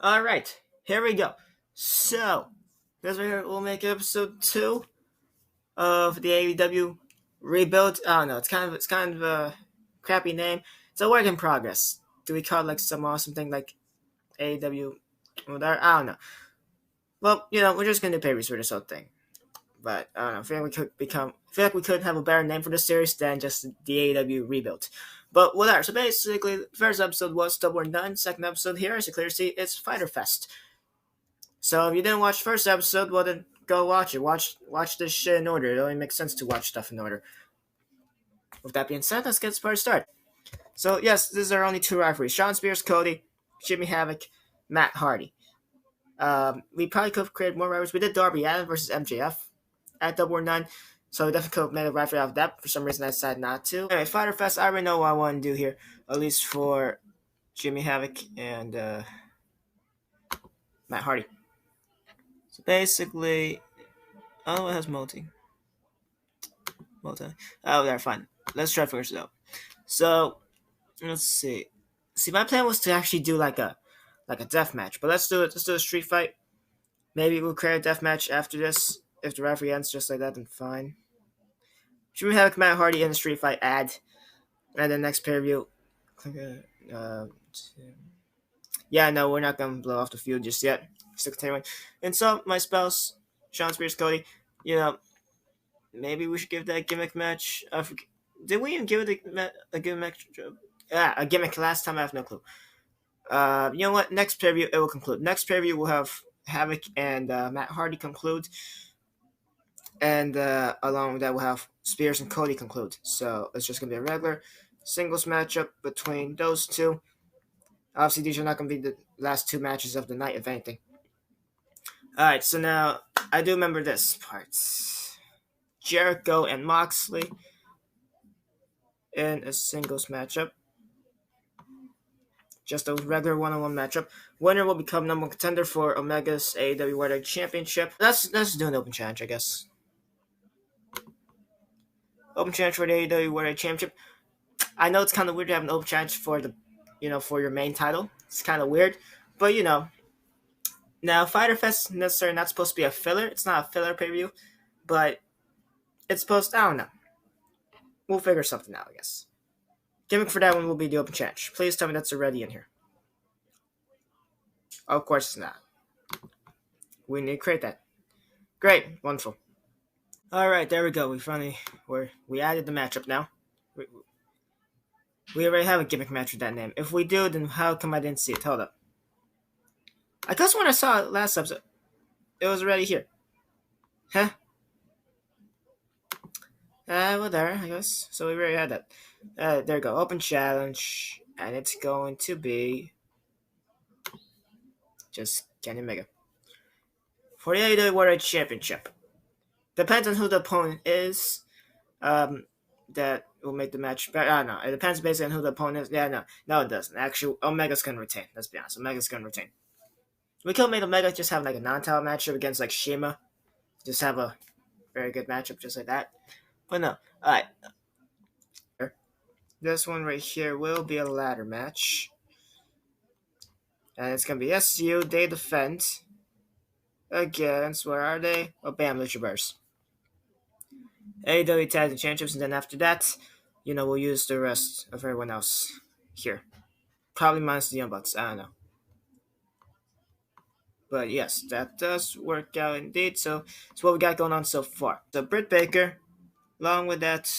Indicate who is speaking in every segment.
Speaker 1: Alright, here we go. So, this right here will make episode 2 of the AEW rebuild. I don't know, it's kind of a crappy name. It's a work in progress. Do we call it like some awesome thing like AEW? Whatever? I don't know. Well, we're just gonna do pay-per-views for this whole thing. But I don't know, I feel like we could have a better name for the series than just the AEW rebuild. But whatever. So basically, the first episode was Double or None. Second episode here, as you clearly see, it's Fyter Fest. So if you didn't watch the first episode, well then go watch it. Watch this shit in order. It only makes sense to watch stuff in order. With that being said, let's get this party started. So yes, these are only two rivalries: Shawn Spears, Cody, Jimmy Havoc, Matt Hardy. We probably could have created more rivalries. We did Darby Allin versus MJF at Double or None, so we definitely could have made a rivalry out of that. For some reason, I decided not to. Anyway, Fyter Fest. I already know what I want to do here, at least for Jimmy Havoc and Matt Hardy. So basically, it has multi. Oh, they're fine. Let's try first though. So let's see. My plan was to actually do like a death match, but let's do it. Let's do a street fight. Maybe we'll create a death match after this. If the referee ends just like that, then fine. Should we have Matt Hardy in the street fight ad, and then next pay per view? Yeah, no, we're not gonna blow off the feud just yet. Still continuing. And so my spouse, Shawn Spears, Cody. Maybe we should give that gimmick match. Did we even give it a gimmick? Yeah, a gimmick last time. I have no clue. You know what? Next pay per view it will conclude. Next pay per view we'll have Havoc and Matt Hardy conclude, and along with that we'll have Spears and Cody conclude. So it's just gonna be a regular singles matchup between those two. Obviously, these are not gonna be the last two matches of the night, if anything. All right, so now I do remember this part. Jericho and Moxley in a singles matchup. Just a regular one-on-one matchup. Winner will become number one contender for Omega's AEW World Championship. Let's do an open challenge, I guess. Open challenge for the AEW World Championship. I know it's kind of weird to have an open challenge for for your main title. It's kind of weird, but now Fyter Fest necessarily not supposed to be a filler. It's not a filler pay-per-view, but it's supposed to, I don't know. We'll figure something out, I guess. Gimmick for that one will be the open challenge. Please tell me that's already in here. Oh, of course it's not. We need to create that. Great. Wonderful. Alright, there we go. We added the matchup now. We already have a gimmick match with that name. If we do, then how come I didn't see it? Hold up. I guess when I saw it last episode, it was already here. Huh? Well, there, I guess. So we already had that. There we go. Open challenge. And it's going to be just Kenny Omega. For the AEW World Championship. Depends on who the opponent is. That will make the match better. I don't know. It depends basically on who the opponent is. Yeah, no, it doesn't. Actually, Omega's gonna retain. Let's be honest. Omega's gonna retain. We could have made Omega just have like a non-title matchup against like Shima. Just have a very good matchup just like that. But no. Alright. This one right here will be a ladder match. And it's going to be SU. They defend against, where are they? Oh, bam, Lucha Bros. AEW Tag Team Championships. And then after that, we'll use the rest of everyone else here. Probably minus the Young Bucks. I don't know. But yes, that does work out indeed. So it's what we got going on so far. So Britt Baker, along with that,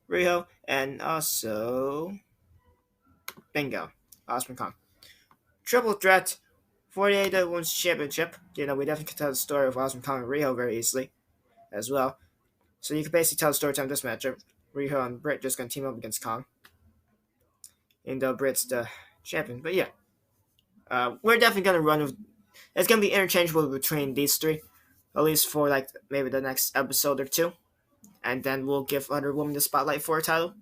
Speaker 1: Riho, and also bingo, Osman Kong. Triple threat for the AEW Women's Championship. We definitely can tell the story of Osman Kong and Riho very easily as well. So you can basically tell the story time of this matchup. Riho and Britt just gonna team up against Kong. Even though Britt's the champion. But yeah. We're definitely gonna run with, it's gonna be interchangeable between these three. At least for like maybe the next episode or two. And then we'll give other women the spotlight for a title.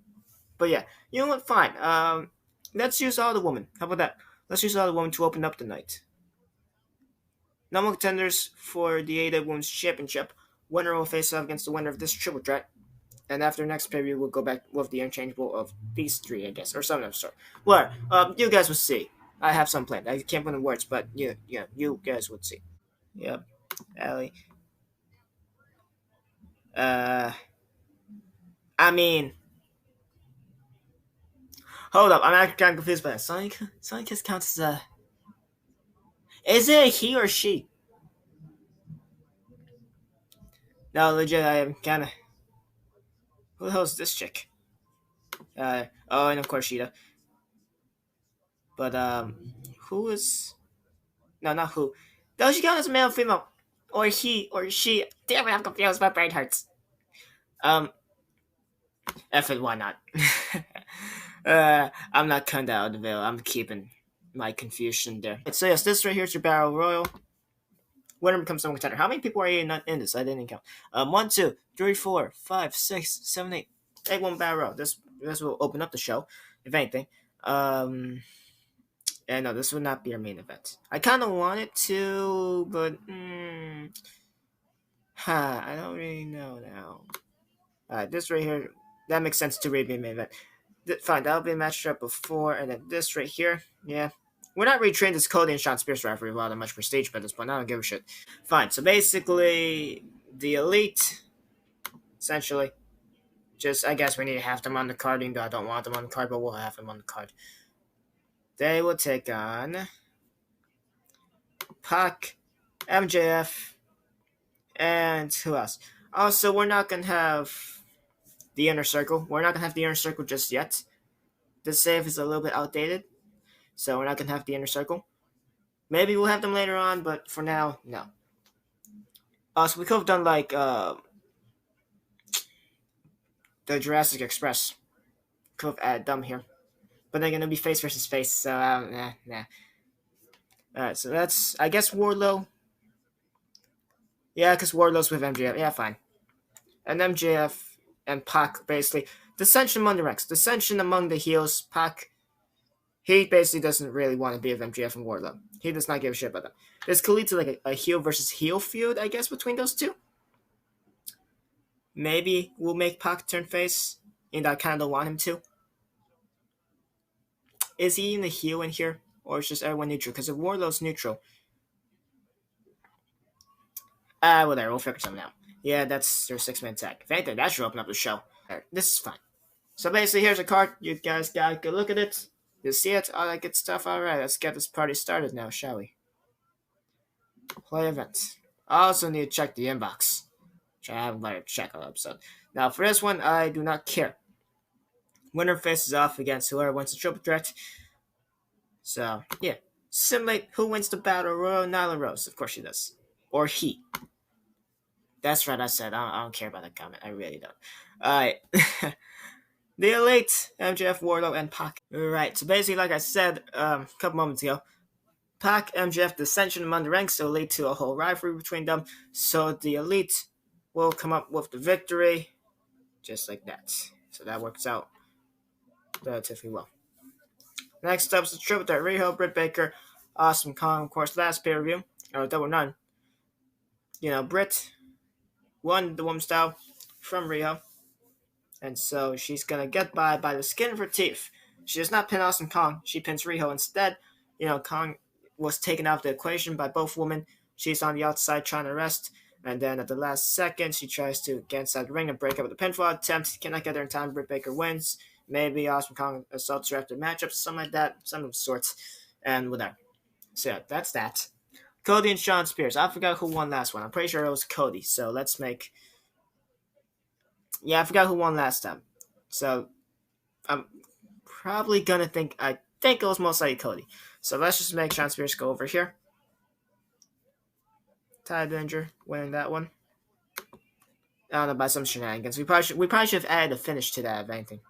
Speaker 1: But yeah, you know what? Fine. Let's use all the women. How about that? Let's use all the women to open up the night. Number contenders for the AEW Women's Championship. Winner will face off against the winner of this triple threat. And after next pay-per-view, we'll go back with the interchangeable of these three, I guess, or something of the sort. Well, you guys will see. I have some planned. I can't put in words, but you guys would see. Yep, Ali. Uh, I mean, hold up. I'm actually kind of confused by that. Sonic Kiss counts as a. Is it a he or she? No, legit. I am kind of. Who the hell is this chick? Oh, and of course Sheeta. But who is? No, not who. Does she count as male or female? Or he or she? Damn it, I'm confused. My brain hurts. Um, F it, why not? I'm not cutting that out of the veil. I'm keeping my confusion there. So yes, this right here is your battle royal. Winner becomes someone contender. How many people are in this? I didn't count. 1, 2, 3, 4, 5, 6, 7, 8. 8 1 battle royal. This will open up the show, if anything. And no, this would not be our main event. I kind of wanted to, but I don't really know now. This right here, that makes sense to be a main event. Fine, that'll be a match up before, and then this right here, yeah. We're not really trained as Cody and Sean Spears rivalry without that much prestige by this point. I don't give a shit. Fine, so basically, the Elite, essentially, just, I guess we need to have them on the card, even though I don't want them on the card, but we'll have them on the card. They will take on Pac, MJF, and who else? Also, we're not going to have the Inner Circle. We're not going to have the Inner Circle just yet. The save is a little bit outdated, so we're not going to have the Inner Circle. Maybe we'll have them later on, but for now, no. So we could have done like the Jurassic Express. Could have added them here. But they're going to be face versus face, so nah. Alright, so that's, I guess, Wardlow. Yeah, because Wardlow's with MJF. Yeah, fine. And MJF and Pac, basically. Dissension among the ranks. Dissension among the heels. Pac, he basically doesn't really want to be with MJF and Wardlow. He does not give a shit about them. This could lead to like a heel versus heel feud, I guess, between those two. Maybe we'll make Pac turn face, and I kind of don't want him to. Is he even a heel in here? Or is just everyone neutral? Because if Wardlow's neutral, whatever, we'll figure something out. Yeah, that's their 6-man tag. If anything, that should open up the show. Right, this is fine. So basically, here's a card. You guys got a good look at it. You see it? All that good stuff. Alright, let's get this party started now, shall we? Play events. I also need to check the inbox, which I haven't let it check all episode. Now, for this one, I do not care. Winner faces off against whoever wins the triple threat. So, yeah. Simulate who wins the battle royal. Nyla Rose. Of course she does. Or he. That's right, I said. I don't care about that comment. I really don't. Alright. The Elite, MJF, Wardlow, and Pac. Alright, so basically, like I said a couple moments ago, Pac, MJF, dissension among the ranks will lead to a whole rivalry between them. So the Elite will come up with the victory. Just like that. So that works out relatively well. Next up is the triple threat. Riho, Britt Baker, Awesome Kong. Of course, last pay-per-view, or Double None. Britt won the women's style from Riho. And so she's going to get by the skin of her teeth. She does not pin Awesome Kong. She pins Riho instead. Kong was taken out of the equation by both women. She's on the outside trying to rest. And then at the last second, she tries to get inside the ring and break up with a pinfall attempt. Cannot get there in time. Britt Baker wins. Maybe Awesome Kong assaults her after matchup, something like that. Some of the sorts. And whatever. So yeah, that's that. Cody and Sean Spears. I forgot who won last one. I'm pretty sure it was Cody. So let's make... Yeah, I forgot who won last time. So I'm probably going to think... I think it was most likely Cody. So let's just make Sean Spears go over here. Ty Dillinger winning that one. I don't know, by some shenanigans. We probably should have added a finish to that, if anything.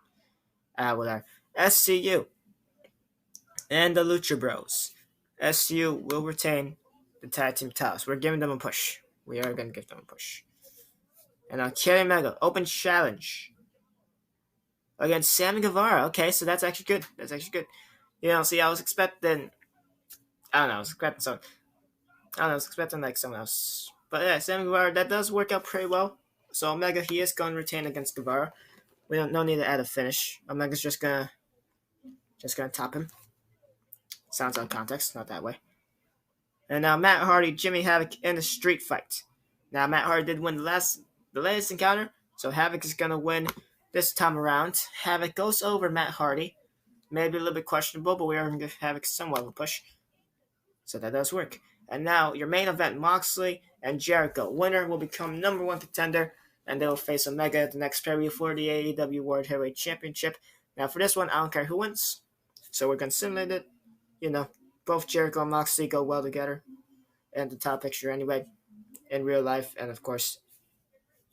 Speaker 1: Whatever. SCU and the Lucha Bros. SCU will retain the tag team titles. We're giving them a push. We are going to give them a push. And Kenny Omega, open challenge against Sammy Guevara. Okay, so that's actually good. See, I was expecting... I was expecting like someone else. But yeah, Sammy Guevara, that does work out pretty well. So Omega, he is going to retain against Guevara. No need to add a finish. Omega's just gonna top him. Sounds out of context, not that way. And now Matt Hardy, Jimmy Havoc in a street fight. Now Matt Hardy did win the latest encounter, so Havoc is gonna win this time around. Havoc goes over Matt Hardy. Maybe a little bit questionable, but we are gonna give Havoc somewhat of a push. So that does work. And now your main event, Moxley and Jericho. Winner will become #1 contender, and they will face Omega at the next pay-per-view for the AEW World Heavyweight Championship. Now for this one, I don't care who wins. So we're gonna simulate it. Both Jericho and Moxley go well together. And the top picture anyway. In real life, and of course,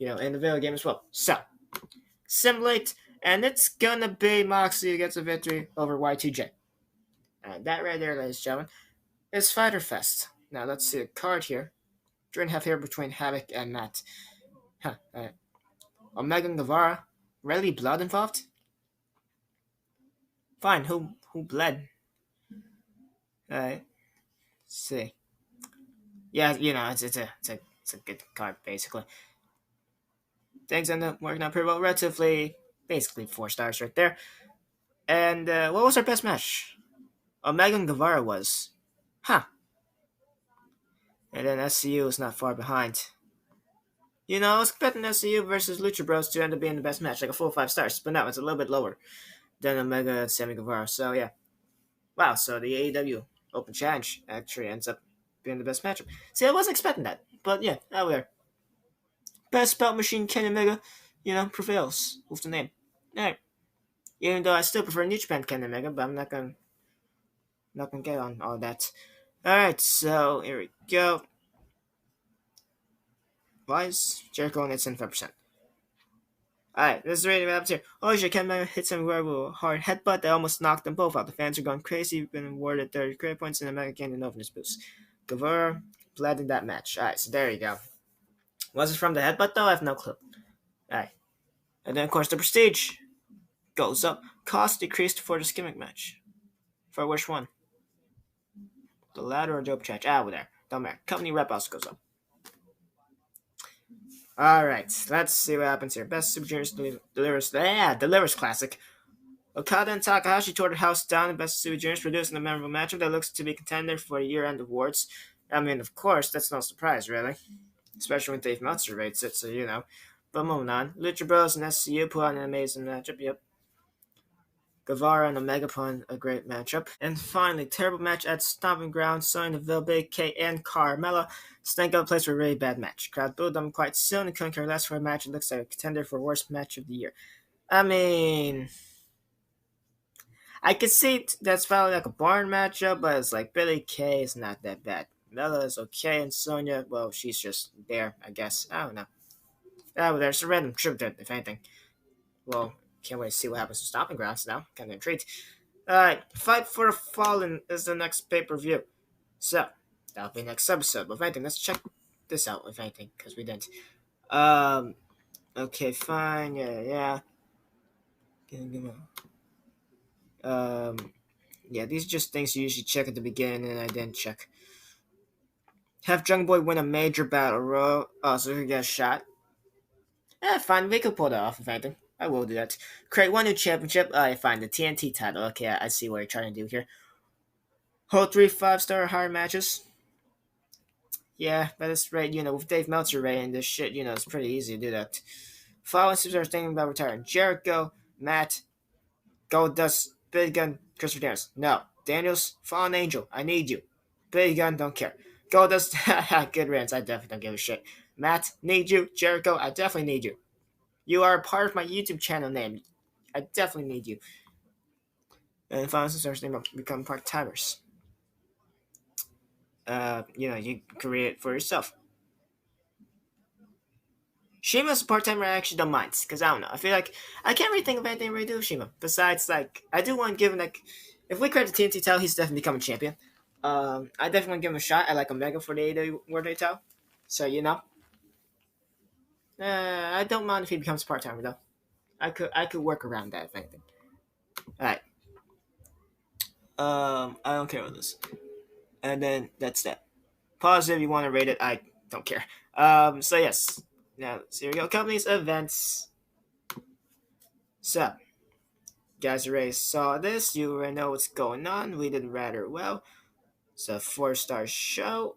Speaker 1: in the video game as well. So, simulate, and it's gonna be Moxley who gets a victory over Y2J. And that right there, ladies and gentlemen, is Fyter Fest. Now let's see a card here. Jordan have here between Havoc and Matt. Omega and Guevara. Really blood involved? Fine, who bled? Alright. See. Yeah, it's a good card basically. Things end up working out pretty well. Relatively, basically 4 stars right there. And what was our best match? Omega and Guevara was. And then SCU is not far behind. I was expecting SCU versus Lucha Bros to end up being the best match, like a full 5 stars. But no, it's a little bit lower than Omega and Sammy Guevara. So yeah. Wow, so the AEW Open Challenge actually ends up being the best matchup. See, I wasn't expecting that. But yeah, now we are. Best belt machine Kenny Omega, prevails with the name. Alright. Even though I still prefer New Japan Kenny Omega, but I'm not gonna get on all that. Alright, so here we go. Why is Jericho only at 75%? Alright, this is the rating up here. Oh shit, Kenny Omega hits him with a hard headbutt that almost knocked them both out. The fans are going crazy. Been awarded 30 credit points and Omega gained an openness boost. Guevara bled in that match. Alright, so there you go. Was it from the headbutt though? I have no clue. Alright. And then of course the prestige goes up. Cost decreased for this gimmick match. For which one? The ladder or dope challenge? Over there. Don't matter. Company rep also goes up. Alright, let's see what happens here. Best Super Juniors delivers classic. Okada and Takahashi tore the house down. The Best Super Juniors producing a memorable matchup that looks to be contender for year-end awards. I mean, of course, that's no surprise, really. Especially when Dave Meltzer rates it, so But moving on. Lucha Bros and SCU put on an amazing matchup, yep. Guevara and Omega put on a great matchup. And finally, terrible match at Stomping Ground. Sonya Deville, Big K, and Carmella stank up a place for a really bad match. Crowd booed them quite soon and couldn't care less for a match. It looks like a contender for worst match of the year. I mean, I could see that's probably like a barn matchup, but it's like Billy Kay is not that bad. Mella is okay, and Sonya, well, she's just there, I guess. I don't know. There's a random trip there, if anything. Well, can't wait to see what happens to Stomping Grounds now. Kind of intrigued. Alright, Fight for the Fallen is the next pay-per-view. So, that'll be next episode. But if anything, let's check this out, if anything, because we didn't. Okay, fine, yeah. Yeah, these are just things you usually check at the beginning, and I didn't check. Have Jungle Boy win a major battle royal. Oh, so he get a shot. Fine, we could pull that off, if anything. I will do that. Create one new championship. Fine, the TNT title. Okay, I see what you're trying to do here. Hold 3 5-star or higher matches. Yeah, but it's right, with Dave Meltzer rating this shit, it's pretty easy to do that. Following superstars thinking about retiring. Jericho, Matt, Goldust, Big Gun, Christopher Daniels. No. Daniels, Fallen Angel, I need you. Big Gun, don't care. Goldust, good riddance, I definitely don't give a shit. Matt, need you. Jericho, I definitely need you. You are a part of my YouTube channel name. I definitely need you. And Fallen superstars become part-timers. You create it for yourself. Shima's a part-timer I actually don't mind, because I don't know. I feel like I can't really think of anything to really do with Shima. Besides, I do want to give him, if we create the TNT title, he's definitely becoming champion. I definitely want to give him a shot. I like Omega for the AEW World title. So, I don't mind if he becomes a part-timer, though. I could work around that, if anything. Alright. I don't care about this. And then, that's that. Pause if you want to rate it. I don't care. So yes. Now, so here we go. Companies, events. So, guys already saw this. You already know what's going on. We did rather well. It's a 4-star show.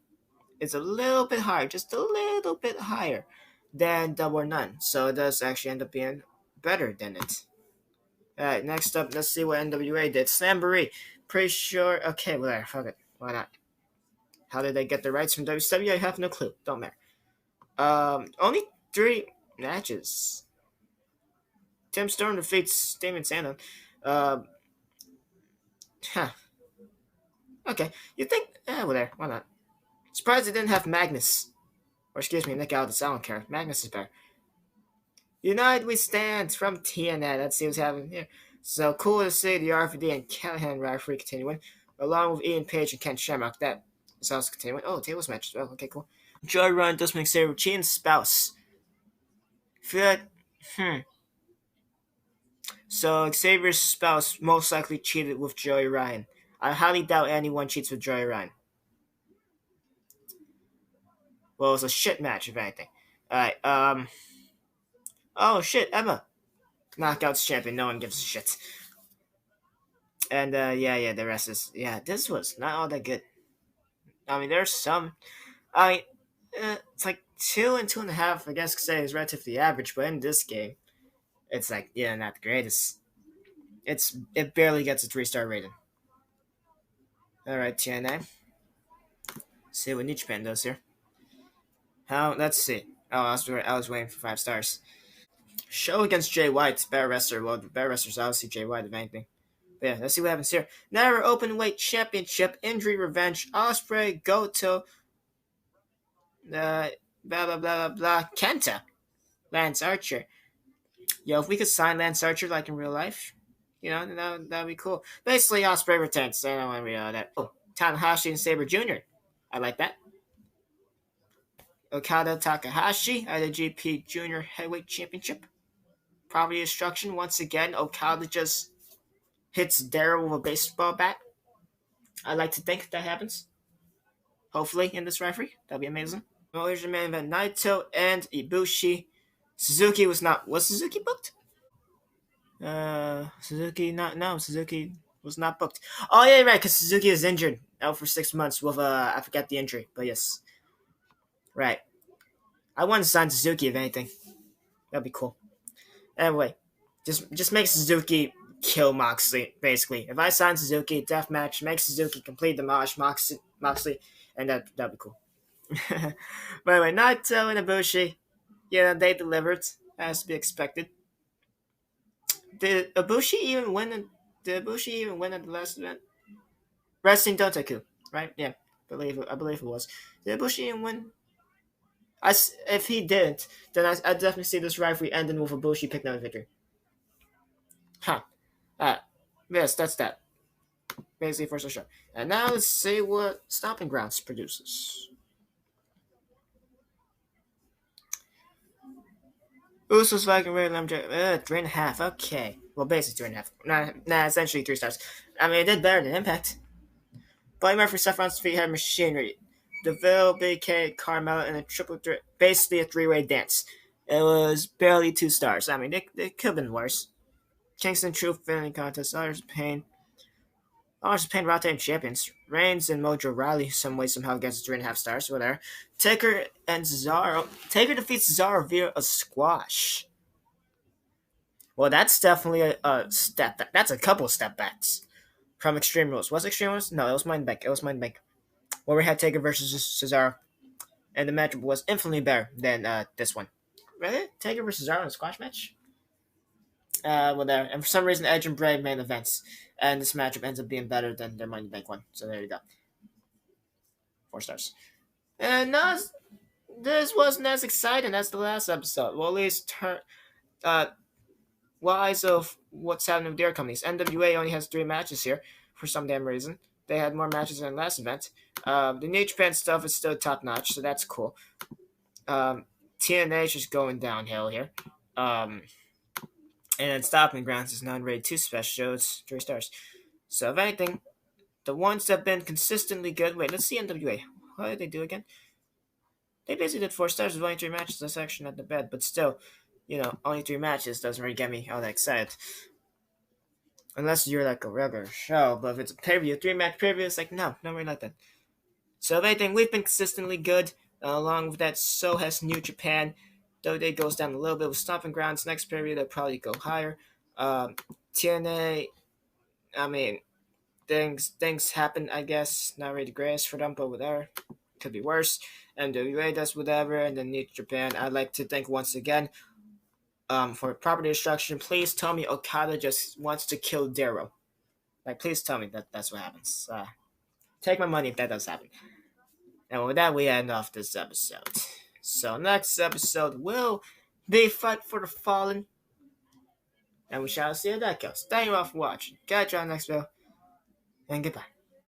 Speaker 1: It's a little bit higher, just a little bit higher than Double or None. So it does actually end up being better than it. Alright, next up, let's see what NWA did. Slamboree. Pretty sure. Okay, whatever. Fuck it. Why not? How did they get the rights from WCW? I have no clue. Don't matter. Only 3 matches. Tim Storm defeats Damon Sandow. Um, huh. Okay. You think? Whatever. Why not? Surprised they didn't have Magnus. Or excuse me, Nick Aldis. I don't care. Magnus is better. United we stand from TNA. Let's see what's happening here. So cool to see the RVD and Callahan rivalry continuing, along with Ian Page and Ken Shamrock. That is also continuing. Oh, tables match as well. Okay, cool. Joey Ryan does make Xavier cheating spouse. Feel like, So Xavier's spouse most likely cheated with Joey Ryan. I highly doubt anyone cheats with Joey Ryan. Well, it's a shit match, if anything. Alright, Oh, shit, Emma. Knockouts champion, no one gives a shit. And, yeah, the rest is... Yeah, this was not all that good. I mean, there's some... it's like 2 and 2.5, I guess, could say is relatively average, but in this game, it's like, yeah, not the greatest. It barely gets a 3-star rating. Alright, TNA. See what New Japan does here. Let's see. Oh, I was waiting for 5 stars. Show against Jay White, better wrestler. Well, the better wrestler's obviously Jay White, if anything. But yeah, let's see what happens here. Never Openweight Championship, Injury Revenge, Ospreay, Goto, blah, blah, blah, blah, blah, Kenta, Lance Archer. Yo, if we could sign Lance Archer like in real life, that'd be cool. Basically, Ospreay returns, so I don't want to read all that. Oh, Tanahashi and Sabre Jr. I like that. Okada Takahashi, IWGP Junior Heavyweight Championship. Property destruction, once again, Okada just hits Daryl with a baseball bat. I like to think that happens. Hopefully, in this referee. That'd be amazing. Well, here's your main event. Naito and Ibushi. Suzuki was not... Was Suzuki booked? Suzuki was not booked. Oh, yeah, right, because Suzuki is injured. Out for 6 months with, I forgot the injury, but yes. Right. I want to sign Suzuki, if anything. That'd be cool. Anyway, just make Suzuki kill Moxley, basically. If I sign Suzuki, deathmatch, make Suzuki complete demolish Moxley, and that'd be cool. But anyway, Naito and Ibushi, yeah, they delivered, as to be expected. Did Ibushi even win at the last event? Wrestling Dotaku, right? Yeah, I believe it was. Did Ibushi even win? If he didn't, then I definitely see this rivalry ending with Ibushi picking up a victory. Huh. Yes, that's that. Basically, first show. And now let's see what Stomping Grounds produces. Usos, Viking, Ray, Lumberjack, 3.5. Okay. Well, basically 3.5. Nah, essentially 3 stars. I mean, it did better than Impact. Buddy Murphy, Seth Rollins' feet had machinery. DeVille, Big K, Carmella, and a triple threat. Basically a 3-way dance. It was barely 2 stars. I mean, it could have been worse. Kingston Truth, Finley Contest, Others Pain. Others Pain, rotating champions. Reigns and Mojo Riley, some way, somehow gets 3.5 stars. Whatever. Taker and Cesaro. Taker defeats Cesaro via a squash. Well, that's definitely a step back. That's a couple of step backs from Extreme Rules. Was Extreme Rules? No, it was Mind Bank. Where we had Taker versus Cesaro. And the matchup was infinitely better than this one. Really? Taker versus Cesaro in a squash match? Whatever. And for some reason, Edge and Bray main events. And this matchup ends up being better than their Money Bank one. So there you go. 4 stars. And this wasn't as exciting as the last episode. Well, at least wise of what's happening with their companies. NWA only has 3 matches here for some damn reason. They had more matches than last event. The New Japan stuff is still top notch, so that's cool. TNA is just going downhill here. And then Stopping Grounds is non-rated 2 special shows, 3 stars. So if anything, the ones that have been consistently good. Wait, let's see NWA. What did they do again? They basically did 4 stars with only 3 matches. That's actually not the bad, but still, only 3 matches doesn't really get me all that excited. Unless you're like a regular show, but if it's a pay-per-view, 3-match pay-per-view, it's like, no, really like that. So if anything, we've been consistently good. Along with that, so has New Japan. Though they goes down a little bit with Stomping Grounds. Next pay-per-view, they'll probably go higher. TNA, I mean, things happen, I guess. Not really the greatest for them, but whatever. Could be worse. NWA does whatever, and then New Japan. I'd like to thank once again for property destruction. Please tell me Okada just wants to kill Darrow. Like, please tell me that's what happens. Take my money if that does happen. And with that, we end off this episode. So next episode will be Fight for the Fallen. And we shall see how that goes. Thank you all for watching. Catch you on the next video. And goodbye.